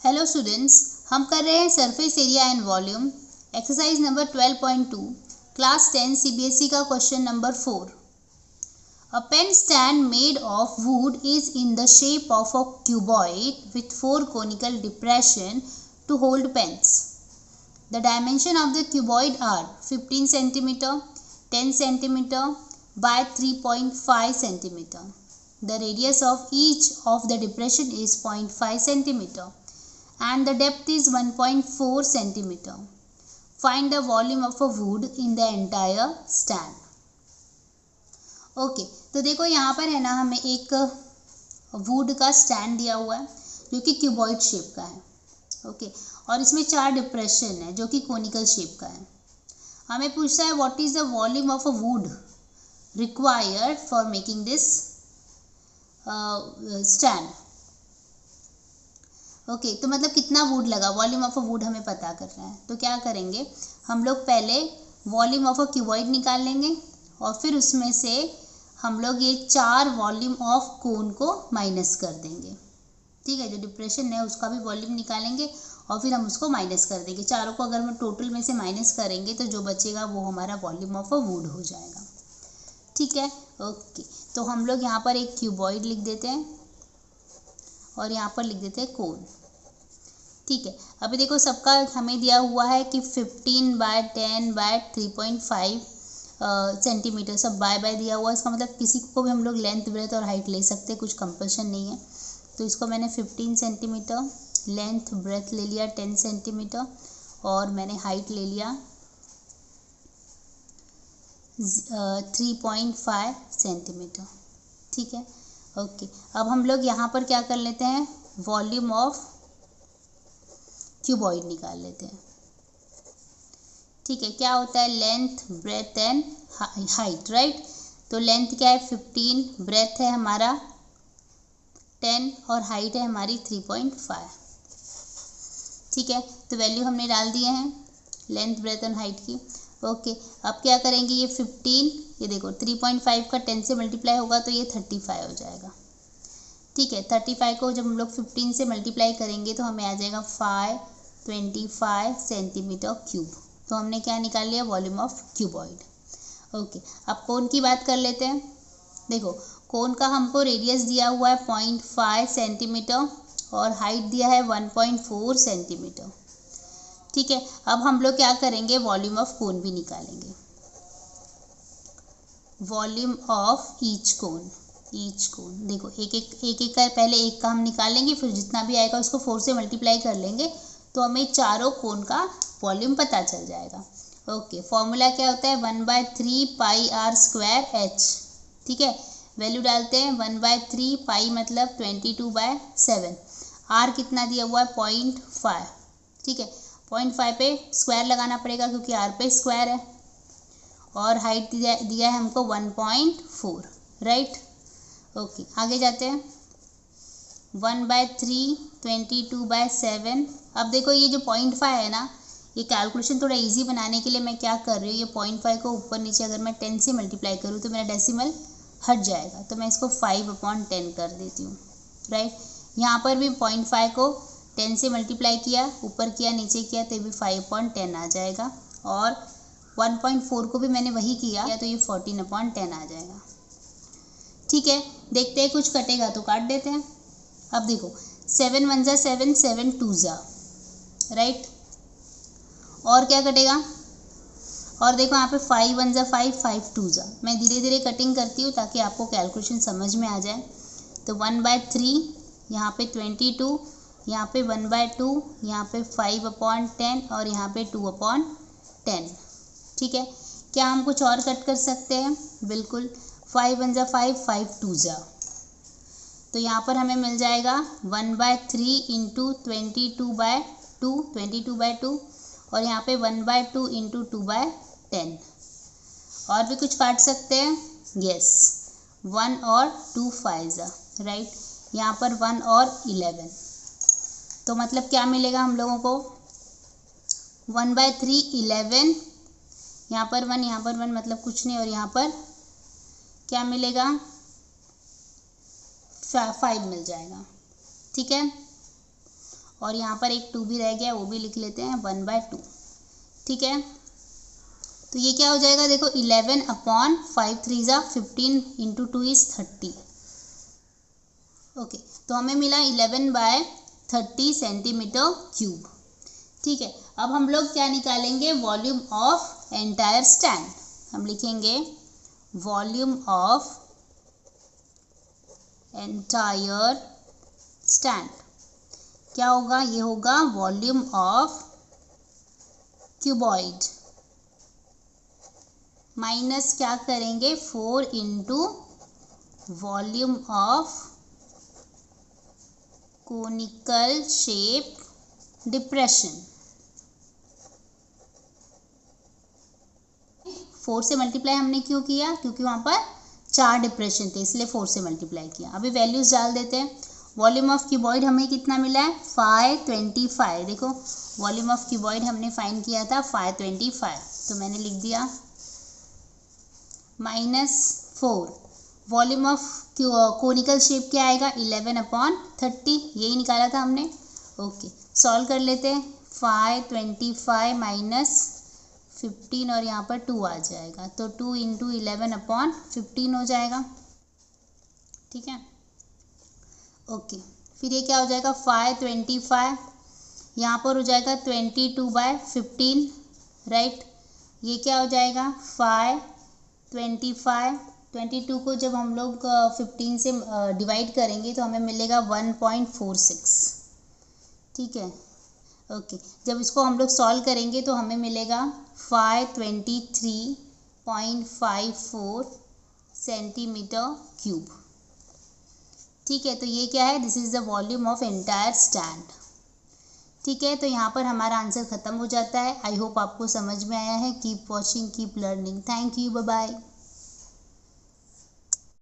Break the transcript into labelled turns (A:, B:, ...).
A: Hello students, हम कर रहे हैं surface area and volume exercise number 12.2 class 10 CBSE का question number 4। A pen stand made of wood is in the shape of a cuboid with 4 conical depression to hold pens. The dimension of the cuboid are 15 cm, 10 cm by 3.5 cm. The radius of each of the depression is 0.5 cm and the depth is 1.4 cm. Find the volume of a wood in the entire stand. Okay तो देखो यहाँ पर है ना, हमें एक would का stand दिया हुआ है जो कि क्यूबॉइड शेप का है। ओके और इसमें 4 डिप्रेशन है जो कि कोनिकल शेप का है। हमें पूछता है what is the volume of a would required for making this stand. Okay तो मतलब कितना वुड लगा, वॉल्यूम ऑफ अ वुड हमें पता करना है। तो क्या करेंगे, हम लोग पहले वॉल्यूम ऑफ अ क्यूबॉइड निकाल लेंगे और फिर उसमें से हम लोग ये 4 वॉल्यूम ऑफ कोन को माइनस कर देंगे। ठीक है, जो डिप्रेशन है उसका भी वॉल्यूम निकालेंगे और फिर हम उसको माइनस कर देंगे। चारों को अगर हम टोटल में से माइनस करेंगे तो जो बचेगा वो हमारा वॉल्यूम ऑफ अ वुड हो जाएगा। ठीक है, ओके तो हम लोग यहाँ पर एक क्यूबॉइड लिख देते हैं और यहाँ पर लिख देते हैं कोन। ठीक है, अभी देखो सबका हमें दिया हुआ है कि 15 बाय 10 बाय 3.5 सेंटीमीटर, सब बाय दिया हुआ है। इसका मतलब किसी को भी हम लोग लेंथ ब्रेथ और हाइट ले सकते हैं, कुछ कंपल्शन नहीं है। तो इसको मैंने 15 सेंटीमीटर लेंथ ब्रेथ ले लिया, 10 सेंटीमीटर और मैंने हाइट ले लिया 3.5 सेंटीमीटर। ठीक है, ओके अब हम लोग यहाँ पर क्या कर लेते हैं, वॉल्यूम ऑफ क्यूबॉइड निकाल लेते हैं। ठीक है, क्या होता है, length breadth and height, right. तो लेंथ क्या है 15, ब्रेथ है हमारा 10 और हाइट है हमारी 3.5। ठीक है, तो वैल्यू हमने डाल दिए हैं लेंथ ब्रेथ एंड हाइट की। ओके अब क्या करेंगे, ये 15, ये देखो 3.5 का 10 से मल्टीप्लाई होगा तो ये 35 हो जाएगा। ठीक है, 35 को जब हम लोग 15 से मल्टीप्लाई करेंगे तो हमें आ जाएगा 525 सेंटीमीटर क्यूब। तो हमने क्या निकाल लिया, वॉल्यूम ऑफ क्यूबॉइड। ओके अब कोन की बात कर लेते हैं। देखो कोन का हमको रेडियस दिया हुआ है 0.5 सेंटीमीटर और हाइट दिया है 1.4 सेंटीमीटर। ठीक है, अब हम लोग क्या करेंगे, वॉल्यूम ऑफ कोन भी निकालेंगे। वॉल्यूम ऑफ ईच कोन देखो एक का पहले एक का हम निकाल लेंगे, फिर जितना भी आएगा उसको 4 से मल्टीप्लाई कर लेंगे तो हमें चारों कोन का वॉल्यूम पता चल जाएगा। ओके फॉर्मूला क्या होता है, 1/3 पाई आर स्क्वायर एच। ठीक है, वैल्यू डालते हैं 1/3 पाई मतलब 22/7। आर कितना दिया हुआ है 0.5। ठीक है, 0.5 पे स्क्वायर लगाना पड़ेगा क्योंकि आर पे स्क्वायर है और हाइट दिया है हमको 1.4, राइट। ओके आगे जाते हैं, 1/3 22/7। अब देखो ये जो 0.5 है ना, ये कैलकुलेशन थोड़ा इजी बनाने के लिए मैं क्या कर रही हूँ, ये 0.5 को ऊपर नीचे अगर मैं 10 से मल्टीप्लाई करूँ तो मेरा डेसिमल हट जाएगा, तो मैं इसको 5/10 कर देती हूँ, राइट। यहाँ पर भी 0.5 को 10 से मल्टीप्लाई किया, ऊपर किया नीचे किया तो ये भी 5/10 आ जाएगा और 1.4 को भी मैंने वही किया तो ये 14/10 आ जाएगा। ठीक है, देखते हैं कुछ कटेगा तो काट देते हैं। अब देखो 7 1 जा 7, 7 2 जा, राइट। और क्या कटेगा, और देखो यहाँ पे 5 1 जा 5, 5 2 जा। मैं धीरे धीरे कटिंग करती हूँ ताकि आपको कैलकुलेशन समझ में आ जाए। तो 1/3 यहाँ पे 22, यहाँ पे 1/2, यहाँ पे 5/10 और यहाँ पे 2/10। ठीक है, क्या हम कुछ और कट कर सकते हैं, बिल्कुल। 5 1 जा 5, 5 2 जा, तो यहाँ पर हमें मिल जाएगा 1/3 इंटू 22/2 और यहाँ पे 1/2 इंटू 2/10। और भी कुछ काट सकते हैं, यस 1 और 2 5 जा, राइट। यहाँ पर 1 और 11, तो मतलब क्या मिलेगा हम लोगों को, 1/3 11, यहाँ पर 1 यहाँ पर 1 मतलब कुछ नहीं, और यहाँ पर क्या मिलेगा 5 मिल जाएगा। ठीक है, और यहाँ पर एक 2 भी रह गया, वो भी लिख लेते हैं 1/2। ठीक है, तो ये क्या हो जाएगा, देखो 11/5 3 = 15 × 2 = 30। ओके, तो हमें मिला 11/30 सेंटीमीटर क्यूब। ठीक है, अब हम लोग क्या निकालेंगे, वॉल्यूम ऑफ एंटायर स्टैंड। हम लिखेंगे वॉल्यूम ऑफ एंटायर स्टैंड। क्या होगा, ये होगा वॉल्यूम ऑफ क्यूबॉइड माइनस क्या करेंगे 4 × volume of conical shape depression. 4 से मल्टीप्लाई हमने क्यों किया, क्योंकि वहाँ पर 4 डिप्रेशन थे, इसलिए 4 से मल्टीप्लाई किया। अभी वैल्यूज़ डाल देते हैं। वॉल्यूम ऑफ क्यूबॉइड हमें कितना मिला है 525। देखो वॉल्यूम ऑफ क्यूबॉइड हमने फाइंड किया था 525, तो मैंने लिख दिया -4। वॉल्यूम ऑफ कोनिकल शेप क्या आएगा 11/30, यही निकाला था हमने। ओके, सॉल्व कर लेते हैं। 525 - 15 और यहाँ पर 2 आ जाएगा, तो 2 × 11/15 हो जाएगा। ठीक है, ओके, फिर ये क्या हो जाएगा 525, यहाँ पर हो जाएगा 22/15, राइट। ये क्या हो जाएगा 525, 22 को जब हम लोग 15 से डिवाइड करेंगे तो हमें मिलेगा 1.46। ठीक है, ओके, जब इसको हम लोग सॉल्व करेंगे तो हमें मिलेगा 523.54 सेंटीमीटर क्यूब। ठीक है, तो ये क्या है, this is the volume of entire stand. ठीक है, तो यहाँ पर हमारा आंसर ख़त्म हो जाता है। आई होप आपको समझ में आया है। Keep watching, keep learning. Thank you, bye bye.